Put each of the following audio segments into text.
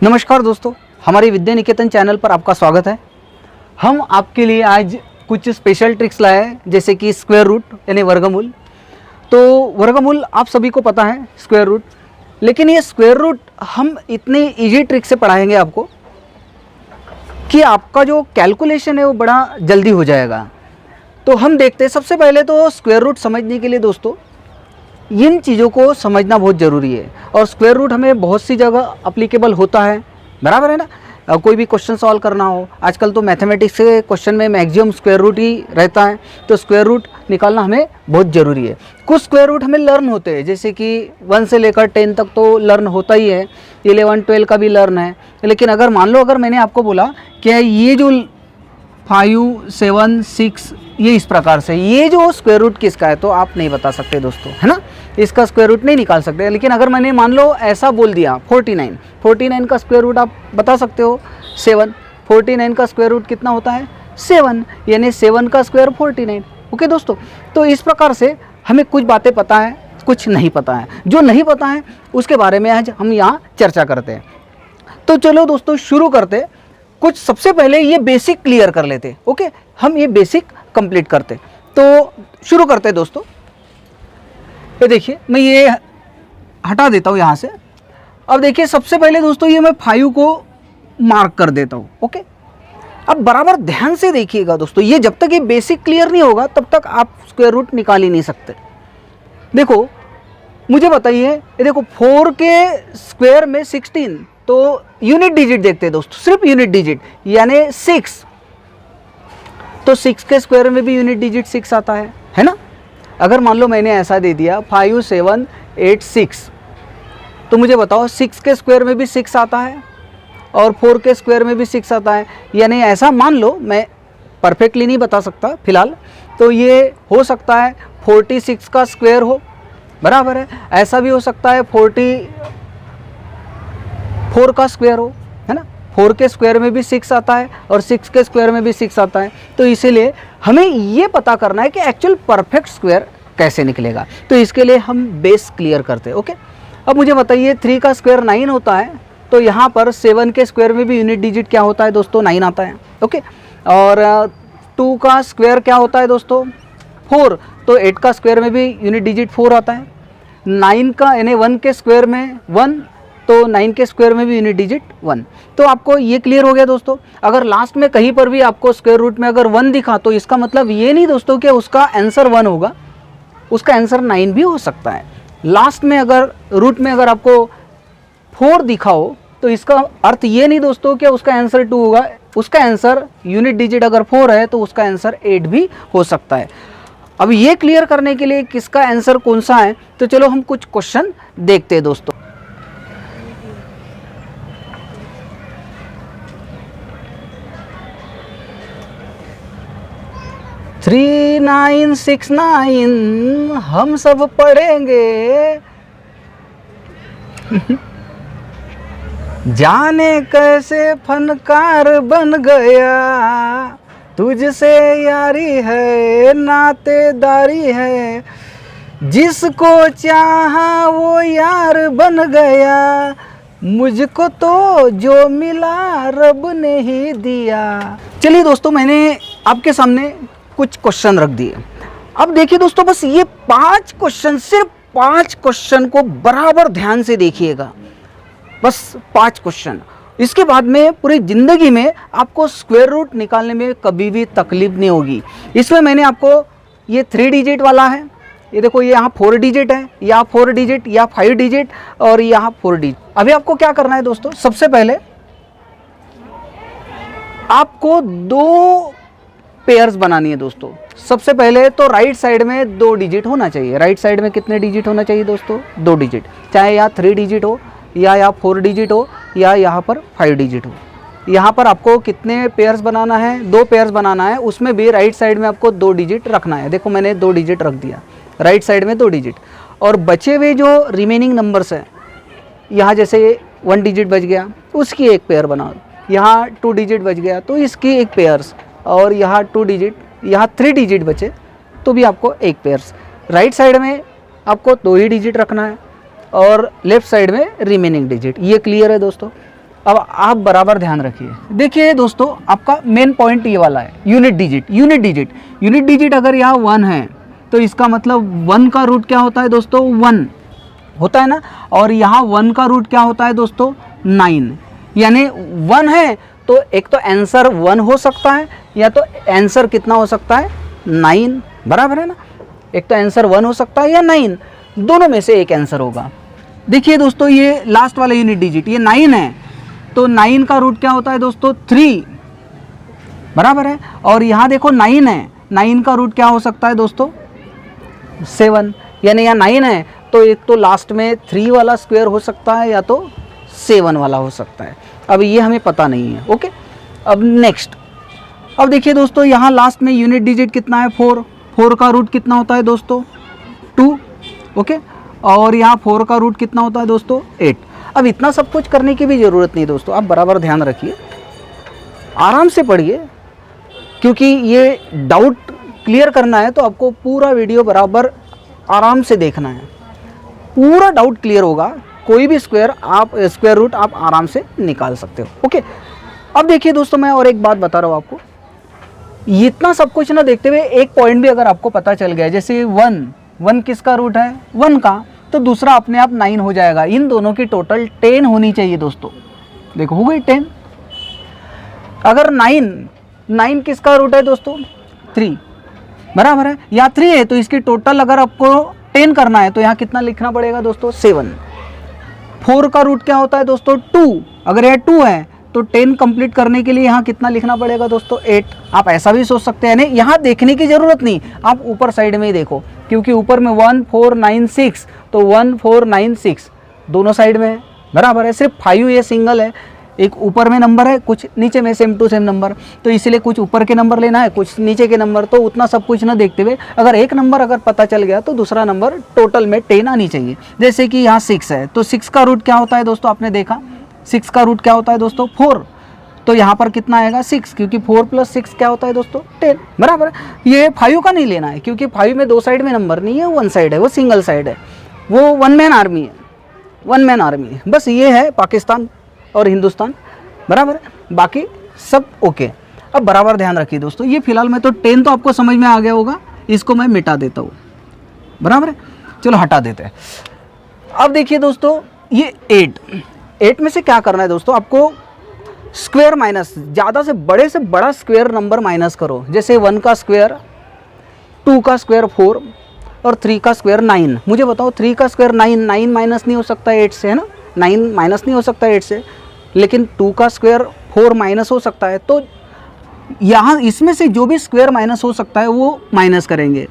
नमस्कार दोस्तों, हमारे विद्या निकेतन चैनल पर आपका स्वागत है। हम आपके लिए आज कुछ स्पेशल ट्रिक्स लाए हैं, जैसे कि स्क्वायर रूट यानी वर्गमूल। तो वर्गमूल आप सभी को पता है स्क्वायर रूट, लेकिन ये स्क्वायर रूट हम इतने इजी ट्रिक से पढ़ाएंगे आपको कि आपका जो कैलकुलेशन है वो बड़ा जल्दी हो जाएगा। तो हम देखते हैं, सबसे पहले तो स्क्वायर रूट समझने के लिए दोस्तों इन चीज़ों को समझना बहुत ज़रूरी है। और स्क्वायर रूट हमें बहुत सी जगह अप्लीकेबल होता है, बराबर है ना। कोई भी क्वेश्चन सॉल्व करना हो, आजकल तो मैथमेटिक्स के क्वेश्चन में मैक्सिमम स्क्वायर रूट ही रहता है, तो स्क्वायर रूट निकालना हमें बहुत ज़रूरी है। कुछ स्क्वायर रूट हमें लर्न होते हैं, जैसे कि 1 से लेकर 10 तक तो लर्न होता ही है, 11, 12 का भी लर्न है। लेकिन अगर मान लो अगर मैंने आपको बोला कि ये जो 5, 7, 6 ये इस प्रकार से, ये जो स्क्वायर रूट किसका है, तो आप नहीं बता सकते दोस्तों, है ना। इसका स्क्वायर रूट नहीं निकाल सकते। लेकिन अगर मैंने मान लो ऐसा बोल दिया 49 का स्क्वायर रूट आप बता सकते हो 7। 49 का स्क्वायर रूट कितना होता है 7, यानी 7 का स्क्वायर 49। ओके दोस्तों, तो इस प्रकार से हमें कुछ बातें पता है, कुछ नहीं पता है। जो नहीं पता है उसके बारे में आज हम यहाँ चर्चा करते हैं। तो चलो दोस्तों शुरू करते। कुछ सबसे पहले ये बेसिक क्लियर कर लेते। ओके, हम ये बेसिक कंप्लीट करते। तो शुरू करते दोस्तों। ये देखिए, मैं ये हटा देता हूँ यहाँ से। अब देखिए, सबसे पहले दोस्तों ये मैं 5 को मार्क कर देता हूँ। ओके, अब बराबर ध्यान से देखिएगा दोस्तों, ये जब तक ये बेसिक क्लियर नहीं होगा तब तक आप स्क्वायर रूट निकाल ही नहीं सकते। देखो, मुझे बताइए, ये देखो 4 के स्क्वायर में 16, तो यूनिट डिजिट देखते हैं दोस्तों, सिर्फ यूनिट डिजिट यानी 6। तो 6 के स्क्वायर में भी यूनिट डिजिट 6 आता है ना। अगर मान लो मैंने ऐसा दे दिया 5, 7, 8, 6, तो मुझे बताओ 6 के स्क्वायर में भी 6 आता है और 4 के स्क्वायर में भी 6 आता है। यानी ऐसा मान लो, मैं परफेक्टली नहीं बता सकता फिलहाल, तो ये हो सकता है 46 का स्क्वायर हो, बराबर है। ऐसा भी हो सकता है 44 का स्क्वायर हो, है ना। 4 के स्क्वायर में भी 6 आता है और 6 के स्क्वायर में भी 6 आता है। तो इसीलिए हमें ये पता करना है कि एक्चुअल परफेक्ट स्क्वायर कैसे निकलेगा। तो इसके लिए हम बेस क्लियर करते हैं। ओके, अब मुझे बताइए 3 का स्क्वायर 9 होता है, तो यहाँ पर 7 के स्क्वायर में भी यूनिट डिजिट क्या होता है दोस्तों, 9 आता है। ओके, और 2 का स्क्वायर क्या होता है दोस्तों, 4, तो 8 का स्क्वायर में भी यूनिट डिजिट 4 आता है। 9 का यानी 1 के स्क्वायर में 1, तो 9 के स्क्वायर में भी यूनिट डिजिट 1। तो आपको ये क्लियर हो गया दोस्तों। अगर लास्ट में कहीं पर भी आपको स्क्वायर रूट में अगर 1 दिखा, तो इसका मतलब ये नहीं दोस्तों कि उसका आंसर 1 होगा, उसका आंसर 9 भी हो सकता है। लास्ट में अगर रूट में अगर आपको 4 दिखा हो, तो इसका अर्थ ये नहीं दोस्तों कि उसका आंसर 2 होगा। उसका आंसर यूनिट डिजिट अगर 4 है तो उसका आंसर 8 भी हो सकता है। अब ये क्लियर करने के लिए किसका आंसर कौन सा है, तो चलो हम कुछ क्वेश्चन देखते हैं दोस्तों। 3969 हम सब पढ़ेंगे। जाने कैसे फनकार बन गया, तुझसे यारी है नातेदारी है, जिसको चाहा वो यार बन गया, मुझको तो जो मिला रब ने ही दिया। चलिए दोस्तों, मैंने आपके सामने कुछ क्वेश्चन रख दिए। अब देखिए दोस्तों, बस ये 5 क्वेश्चन, सिर्फ 5 क्वेश्चन को बराबर ध्यान से देखिएगा। बस 5 क्वेश्चन, इसके बाद में पूरी ज़िंदगी में आपको स्क्वायर रूट निकालने में कभी भी तकलीफ नहीं होगी। इसमें मैंने आपको ये 3 डिजिट वाला है, ये देखो, ये यहाँ 4 डिजिट है, या 4 डिजिट या 5 डिजिट, और यहाँ 4 डिजिट। अभी आपको क्या करना है दोस्तों, सबसे पहले आपको 2 पेयर्स बनानी है दोस्तों। सबसे पहले तो राइट साइड में 2 डिजिट होना चाहिए। राइट साइड में कितने डिजिट होना चाहिए दोस्तों, 2 डिजिट, चाहे यहाँ 3 डिजिट हो, या यहाँ 4 डिजिट हो, या यहाँ पर 5 डिजिट हो। यहाँ पर आपको कितने पेयर्स बनाना है, 2 पेयर्स बनाना है। उसमें भी राइट साइड में आपको 2 डिजिट रखना है। देखो, मैंने 2 डिजिट रख दिया राइट साइड में, 2 डिजिट। और बचे हुए जो रिमेनिंग नंबर्स हैं, यहाँ जैसे 1 डिजिट बच गया, उसकी एक पेयर बनाओ। यहाँ 2 डिजिट बच गया तो इसकी एक पेयर्स, और यहाँ 2 डिजिट, यहाँ 3 डिजिट बचे तो भी आपको एक पेयर्स। राइट साइड में आपको 2 ही डिजिट रखना है और लेफ्ट साइड में रिमेनिंग डिजिट। ये क्लियर है दोस्तों। अब आप बराबर ध्यान रखिए। देखिए दोस्तों, आपका मेन पॉइंट ये वाला है, यूनिट डिजिट अगर यहाँ 1 है तो इसका मतलब 1 का रूट क्या होता है दोस्तों, 1 होता है ना, और यहाँ 1 का रूट क्या होता है दोस्तों, 9। यानी 1 है तो एक तो आंसर 1 हो सकता है, या तो आंसर कितना हो सकता है, 9, बराबर है ना। एक तो आंसर 1 हो सकता है या 9, दोनों में से एक आंसर होगा। देखिए दोस्तों, ये लास्ट वाला यूनिट डिजिट ये 9 है, तो 9 का रूट क्या होता है दोस्तों, 3, बराबर है। और यहाँ देखो 9 है, 9 का रूट क्या हो सकता है दोस्तों, 7। यानी यहाँ 9 है तो एक तो लास्ट में 3 वाला स्क्वायर हो सकता है या तो 7 वाला हो सकता है। अब ये हमें पता नहीं है, ओके। अब नेक्स्ट, अब देखिए दोस्तों, यहाँ लास्ट में यूनिट डिजिट कितना है, 4 का रूट कितना होता है दोस्तों, 2, ओके। और यहाँ 4 का रूट कितना होता है दोस्तों, 8। अब इतना सब कुछ करने की भी ज़रूरत नहीं दोस्तों, आप बराबर ध्यान रखिए, आराम से पढ़िए, क्योंकि ये डाउट क्लियर करना है तो आपको पूरा वीडियो बराबर आराम से देखना है, पूरा डाउट क्लियर होगा। कोई भी स्क्वायर रूट आप आराम से निकाल सकते हो, ओके। अब देखिए दोस्तों, मैं और एक बात बता रहा हूँ आपको, इतना सब कुछ ना देखते हुए एक पॉइंट भी अगर आपको पता चल गया, जैसे 1 किसका रूट है, 1 का, तो दूसरा अपने आप 9 हो जाएगा। इन दोनों की टोटल 10 होनी चाहिए दोस्तों। देखो हो गई 10। अगर 9 किसका रूट है दोस्तों, 3, बराबर है। यहाँ 3 है तो इसकी टोटल अगर आपको 10 करना है तो यहाँ कितना लिखना पड़ेगा दोस्तों, 7। 4 का रूट क्या होता है दोस्तों, 2। अगर यह 2 है तो 10 कंप्लीट करने के लिए यहाँ कितना लिखना पड़ेगा दोस्तों, 8। आप ऐसा भी सोच सकते हैं, यानी यहाँ देखने की ज़रूरत नहीं, आप ऊपर साइड में ही देखो, क्योंकि ऊपर में 1 4 9 6, तो 1 4 9 6 दोनों साइड में है, बराबर है। सिर्फ 5 ये सिंगल है, एक ऊपर में नंबर है, कुछ नीचे में सेम टू सेम नंबर, तो इसलिए कुछ ऊपर के नंबर लेना है, कुछ नीचे के नंबर। तो उतना सब कुछ ना देखते हुए अगर एक नंबर अगर पता चल गया तो दूसरा नंबर टोटल में 10 आनी चाहिए। जैसे कि यहाँ 6 है तो 6 का रूट क्या होता है दोस्तों, आपने देखा 6 का रूट क्या होता है दोस्तों, 4। तो यहाँ पर कितना आएगा, 6, क्योंकि 4 + 6 क्या होता है दोस्तों, 10, बराबर है। ये 5 का नहीं लेना है, क्योंकि 5 में 2 साइड में नंबर नहीं है, 1 साइड है, वो सिंगल साइड है, वो 1 मैन आर्मी है, 1 मैन आर्मी है। बस ये है पाकिस्तान और हिंदुस्तान, बराबर है, बाकी सब ओके। अब बराबर ध्यान रखिए दोस्तों, ये फिलहाल में तो 10 तो आपको समझ में आ गया होगा, इसको मैं मिटा देता हूँ, बराबर है, चलो हटा देते हैं। अब देखिए दोस्तों, ये 8 में से क्या करना है दोस्तों, आपको स्क्वायर माइनस, ज़्यादा से बड़ा स्क्वायर नंबर माइनस करो। जैसे 1 का स्क्वायर, 2 का स्क्वायर 4 और 3 का स्क्वायर 9। मुझे बताओ 3 का स्क्वायर 9 माइनस नहीं हो सकता 8 से, है ना, 9 माइनस नहीं हो सकता 8 से, लेकिन 2 का स्क्वायर 4 माइनस हो सकता है। तो यहाँ इसमें से जो भी स्क्वायर माइनस हो सकता है वो माइनस करेंगे,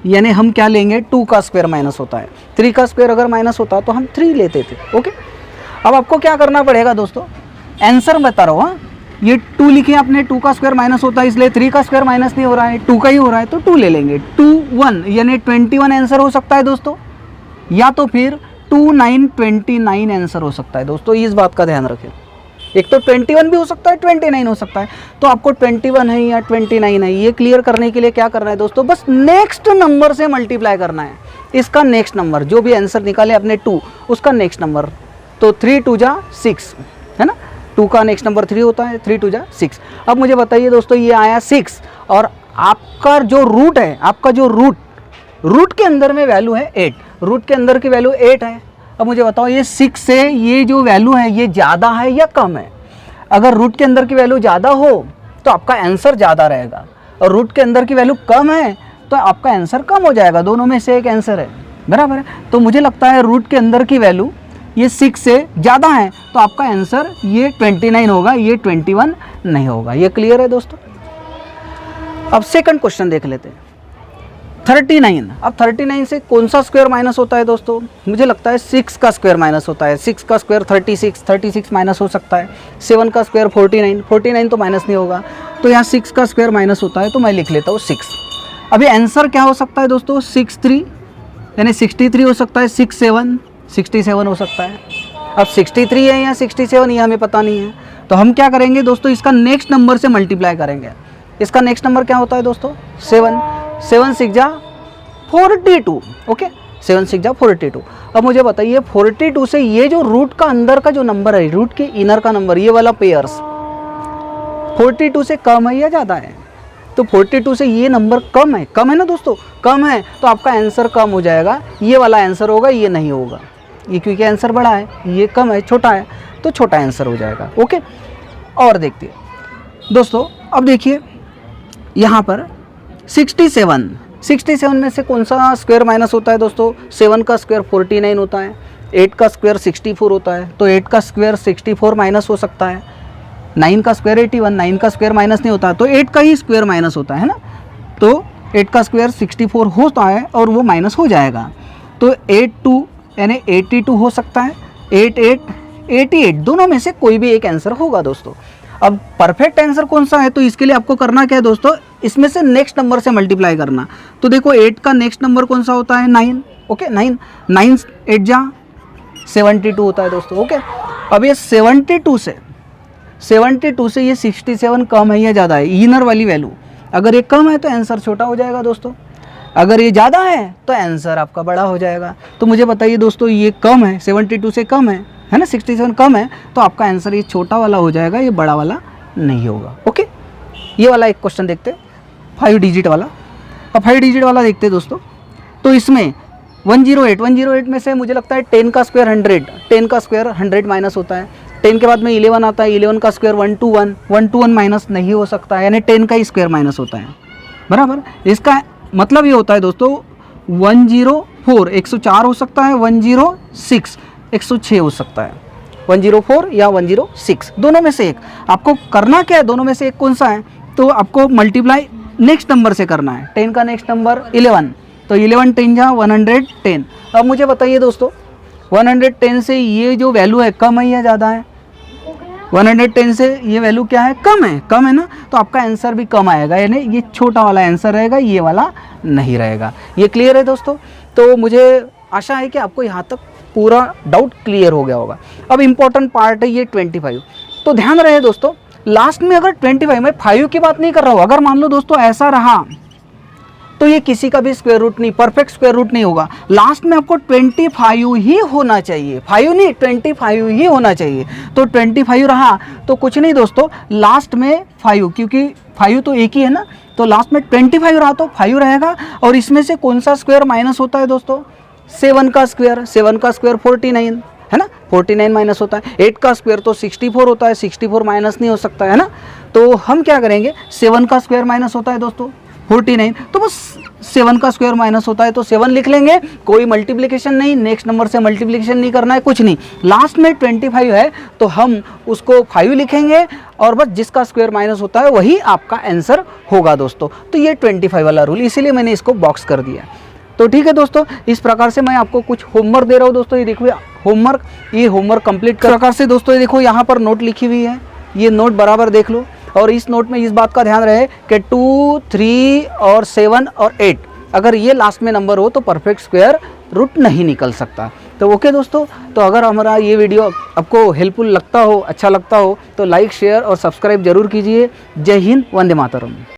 यानी हम क्या लेंगे, 2 का स्क्वायर माइनस होता है, 3 का स्क्वायर अगर माइनस होता तो हम 3 लेते थे, ओके। अब आपको क्या करना पड़ेगा दोस्तों, आंसर बता रहा हूँ, हाँ, ये 2 लिखे आपने, 2 का स्क्वायर माइनस होता है, इसलिए 3 का स्क्वायर माइनस नहीं हो रहा है, 2 का ही हो रहा है, तो 2 ले लेंगे। 2 1 यानी 21 आंसर हो सकता है दोस्तों, या तो फिर 2 9 29 आंसर हो सकता है दोस्तों। इस बात का ध्यान रखें, एक तो 21 भी हो सकता है, 29 हो सकता है। तो आपको 21 है या 29 है, ये क्लियर करने के लिए क्या करना है दोस्तों, बस नेक्स्ट नंबर से मल्टीप्लाई करना है। इसका नेक्स्ट नंबर, जो भी आंसर निकाले अपने 2, उसका नेक्स्ट नंबर, तो 3 2 जा 6, है ना, 2 का नेक्स्ट नंबर 3 होता है, 3 2 जा 6। अब मुझे बताइए दोस्तों, ये आया 6 और आपका जो रूट है, आपका जो रूट के अंदर में वैल्यू है 8, रूट के अंदर की वैल्यू 8 है। अब मुझे बताओ ये 6 से ये जो वैल्यू है ये ज़्यादा है या कम है। अगर रूट के अंदर की वैल्यू ज़्यादा हो तो आपका आंसर ज़्यादा रहेगा, और रूट के अंदर की वैल्यू कम है तो आपका आंसर कम हो जाएगा। दोनों में से एक आंसर है, बराबर है। तो मुझे लगता है रूट के अंदर की वैल्यू ये 6 से ज़्यादा है, तो आपका आंसर ये 29 होगा, ये 21 नहीं होगा। ये क्लियर है दोस्तों। अब सेकंड क्वेश्चन देख लेते हैं, 39। अब 39 से कौन सा स्क्वायर माइनस होता है दोस्तों, मुझे लगता है 6 का स्क्वायर माइनस होता है। 6 का स्क्वायर 36 माइनस हो सकता है। 7 का स्क्वायर 49 तो माइनस नहीं होगा, तो यहाँ 6 का स्क्वायर माइनस होता है, तो मैं लिख लेता हूँ 6। अभी आंसर क्या हो सकता है दोस्तों, 63 यानी 63 हो सकता है, 67 हो सकता है। अब 63 है या 67 ये हमें पता नहीं है, तो हम क्या करेंगे दोस्तों, इसका नेक्स्ट नंबर से मल्टीप्लाई करेंगे। इसका नेक्स्ट नंबर क्या होता है दोस्तों, 7 6 जा 42, ओके। 7 6 जा 42। अब मुझे बताइए 42 से ये जो रूट का अंदर का जो नंबर है, रूट के इनर का नंबर, ये वाला पेयर्स 42 से कम है या ज़्यादा है? तो 42 से ये नंबर कम है ना दोस्तों, कम है, तो आपका आंसर कम हो जाएगा, ये वाला आंसर होगा, ये नहीं होगा। ये क्योंकि आंसर बड़ा है, ये कम है, छोटा है, तो छोटा आंसर हो जाएगा। ओके, और देखते हैं दोस्तों। अब देखिए यहाँ पर 67 में से कौन सा स्क्वायर माइनस होता है दोस्तों? 7 का स्क्वायर 49 होता है, 8 का स्क्वायर 64 होता है, तो 8 का स्क्वायर 64 माइनस हो सकता है। 9 का स्क्वायर 81, 9 का स्क्वायर माइनस नहीं होता, तो 8 का ही स्क्वायर माइनस होता है ना, तो 8 का स्क्वायर 64 होता है और वो माइनस हो जाएगा। तो 82 यानी 82 हो सकता है, 88 दोनों में से कोई भी एक आंसर होगा दोस्तों। अब परफेक्ट आंसर कौन सा है? तो इसके लिए आपको करना क्या है दोस्तों, इसमें से नेक्स्ट नंबर से मल्टीप्लाई करना। तो देखो 8 का नेक्स्ट नंबर कौन सा होता है? 9। ओके, 9 8 जा 72 होता है दोस्तों। ओके, अब ये 72 से ये 67 कम है या ज़्यादा है? इनर वाली वैल्यू अगर ये कम है तो आंसर छोटा हो जाएगा दोस्तों, अगर ये ज़्यादा है तो आंसर आपका बड़ा हो जाएगा। तो मुझे बताइए दोस्तों, ये कम है, 72 से कम है ना, 67 कम है, तो आपका आंसर ये छोटा वाला हो जाएगा, ये बड़ा वाला नहीं होगा। ओके, ये वाला एक क्वेश्चन देखते हैं 5 डिजिट वाला। अब 5 डिजिट वाला देखते हैं दोस्तों। तो इसमें 108 में से मुझे लगता है 10 का स्क्वायर 100, 10 का स्क्वायर 100 माइनस होता है। 10 के बाद में 11 आता है, 11 का स्क्वायर 121 माइनस नहीं हो सकता है, यानी 10 का ही स्क्वायर माइनस होता है, बराबर। इसका मतलब ये होता है दोस्तों 104 104 हो सकता है, 106 106 हो सकता है, 104 या 106 दोनों में से एक। आपको करना क्या है, दोनों में से एक कौन सा है? तो आपको मल्टीप्लाई नेक्स्ट नंबर से करना है। 10 का नेक्स्ट नंबर 11, तो 11 10 जा 110। अब मुझे बताइए दोस्तों 110 से ये जो वैल्यू है कम है या ज़्यादा है? 110 से ये वैल्यू क्या है? कम है ना, तो आपका आंसर भी कम आएगा, यानी ये छोटा वाला आंसर रहेगा, ये वाला नहीं रहेगा। ये क्लियर है दोस्तों? तो मुझे आशा है कि आपको यहाँ तक पूरा डाउट क्लियर हो गया होगा। अब इम्पॉर्टेंट पार्ट है ये 25। तो ध्यान रहे दोस्तों, लास्ट में अगर 25 में 5 की बात नहीं कर रहा हूँ, अगर मान लो दोस्तों ऐसा रहा तो ये किसी का भी स्क्वायर रूट नहीं, परफेक्ट स्क्वायर रूट नहीं होगा। लास्ट में आपको 25 ही होना चाहिए, 5 नहीं 25 ही होना चाहिए। तो 25 रहा तो कुछ नहीं दोस्तों, लास्ट में 5, क्योंकि 5 तो एक ही है ना, तो लास्ट में 25 रहा तो 5 रहेगा। और इसमें से कौन सा स्क्वायर माइनस होता है दोस्तों? 7 का स्क्वायर 49 है ना, 49 माइनस होता है। 8 का स्क्वायर तो 64 होता है, 64 माइनस नहीं हो सकता है ना। तो हम क्या करेंगे, 7 का स्क्वायर माइनस होता है दोस्तों 49, तो बस 7 का स्क्वायर माइनस होता है तो 7 लिख लेंगे, कोई मल्टीप्लिकेशन नहीं, नेक्स्ट नंबर से मल्टीप्लिकेशन नहीं करना है, कुछ नहीं। लास्ट में 25 है तो हम उसको 5 लिखेंगे और बस जिसका स्क्वायर माइनस होता है वही आपका आंसर होगा दोस्तों। तो ये 25 वाला रूल, इसीलिए मैंने इसको बॉक्स कर दिया। तो ठीक है दोस्तों, इस प्रकार से मैं आपको कुछ होमवर्क दे रहा हूँ दोस्तों। ये देखो होमवर्क कंप्लीट कर प्रकार से दोस्तों, ये देखो यहाँ पर नोट लिखी हुई है, ये नोट बराबर देख लो। और इस नोट में इस बात का ध्यान रहे कि 2, 3 और 7 और 8 अगर ये लास्ट में नंबर हो तो परफेक्ट स्क्वायर रूट नहीं निकल सकता। तो ओके दोस्तों, तो अगर हमारा ये वीडियो आपको हेल्पफुल लगता हो, अच्छा लगता हो, तो लाइक शेयर और सब्सक्राइब जरूर कीजिए। जय हिंद, वंदे मातरम।